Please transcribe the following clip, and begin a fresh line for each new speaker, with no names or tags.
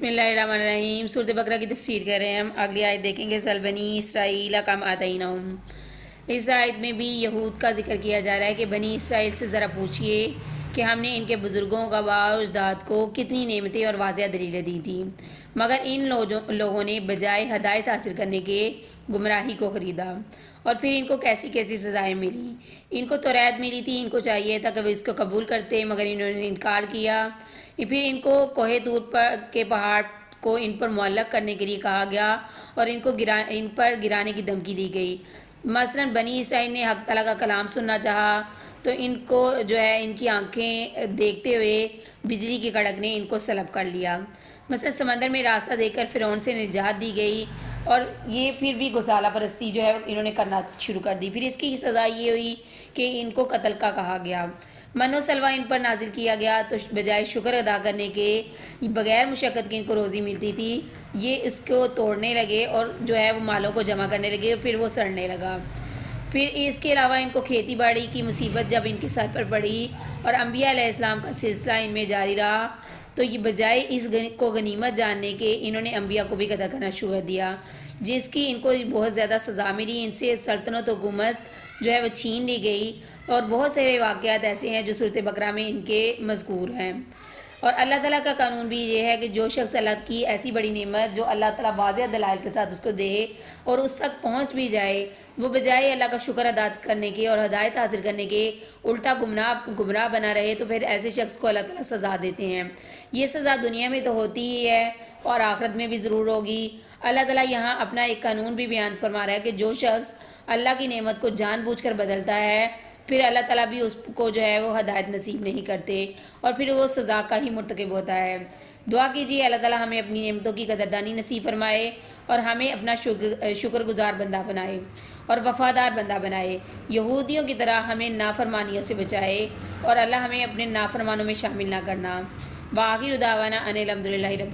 بسم اللہ الرحمن الرحیم۔ سورۃ بقرہ کی تفسیر کر رہے ہیں ہم۔ اگلی آیت دیکھیں گے سل بنی اسرائیل کم آتینہم۔ اس آیت میں بھی یہود کا ذکر کیا جا رہا ہے کہ بنی اسرائیل سے ذرا پوچھئے کہ ہم نے ان کے بزرگوں کا آباء و اجداد کو کتنی نعمتیں اور واضح دلیلیں دی تھیں، مگر ان لوگوں نے بجائے ہدایت حاصل کرنے کے گمراہی کو خریدا، اور پھر ان کو کیسی کیسی سزائیں ملی۔ ان کو توریت ملی تھی، ان کو چاہیے تھا کہ وہ اس کو قبول کرتے، مگر انہوں نے انکار کیا۔ پھر ان کو کوہ طور کے پہاڑ کو ان پر معلق کرنے کے لیے کہا گیا اور ان پر گرانے کی دھمکی دی گئی۔ مثلا بنی اسرائیل نے حق تعالیٰ کا کلام سننا چاہا تو ان کو ان کی آنکھیں دیکھتے ہوئے بجلی کی کڑک نے ان کو سلب کر لیا۔ مثلا سمندر میں راستہ دے کر فرعون سے نجات دی گئی، اور یہ پھر بھی گسالہ پرستی انہوں نے کرنا شروع کر دی۔ پھر اس کی سزا یہ ہوئی کہ ان کو قتل کا کہا گیا۔ من و سلوہ ان پر نازل کیا گیا تو بجائے شکر ادا کرنے کے، بغیر مشقت کے ان کو روزی ملتی تھی، یہ اس کو توڑنے لگے اور وہ مالوں کو جمع کرنے لگے، اور پھر وہ سڑنے لگا۔ پھر اس کے علاوہ ان کو کھیتی باڑی کی مصیبت جب ان کے سر پر پڑی اور انبیاء علیہ السلام کا سلسلہ ان میں جاری رہا، تو یہ بجائے اس کو غنیمت جاننے کے، انہوں نے انبیاء کو بھی قتل کرنا شروع کر دیا، جس کی ان کو بہت زیادہ سزا ملی۔ ان سے سلطنت و حکومت وہ چھین لی گئی، اور بہت سے واقعات ایسے ہیں جو سورۃ بقرہ میں ان کے مذکور ہیں۔ اور اللہ تعالیٰ کا قانون بھی یہ ہے کہ جو شخص اللہ کی ایسی بڑی نعمت جو اللہ تعالیٰ واضح دلائل کے ساتھ اس کو دے اور اس تک پہنچ بھی جائے، وہ بجائے اللہ کا شکر ادا کرنے کے اور ہدایت حاصل کرنے کے الٹا گمراہ بنا رہے، تو پھر ایسے شخص کو اللہ تعالیٰ سزا دیتے ہیں۔ یہ سزا دنیا میں تو ہوتی ہی ہے اور آخرت میں بھی ضرور ہوگی۔ اللہ تعالیٰ یہاں اپنا ایک قانون بھی بیان فرما رہا ہے کہ جو شخص اللہ کی نعمت کو جان بوجھ کر بدلتا ہے، پھر اللہ تعالیٰ بھی اس کو وہ ہدایت نصیب نہیں کرتے، اور پھر وہ سزا کا ہی مرتکب ہوتا ہے۔ دعا کیجیے اللہ تعالیٰ ہمیں اپنی نعمتوں کی قدردانی نصیب فرمائے اور ہمیں اپنا شکر گزار بندہ بنائے اور وفادار بندہ بنائے، یہودیوں کی طرح ہمیں نافرمانیوں سے بچائے، اور اللہ ہمیں اپنے نافرمانوں میں شامل نہ کرنا۔ وآخر دعوانا ان الحمد للہ رب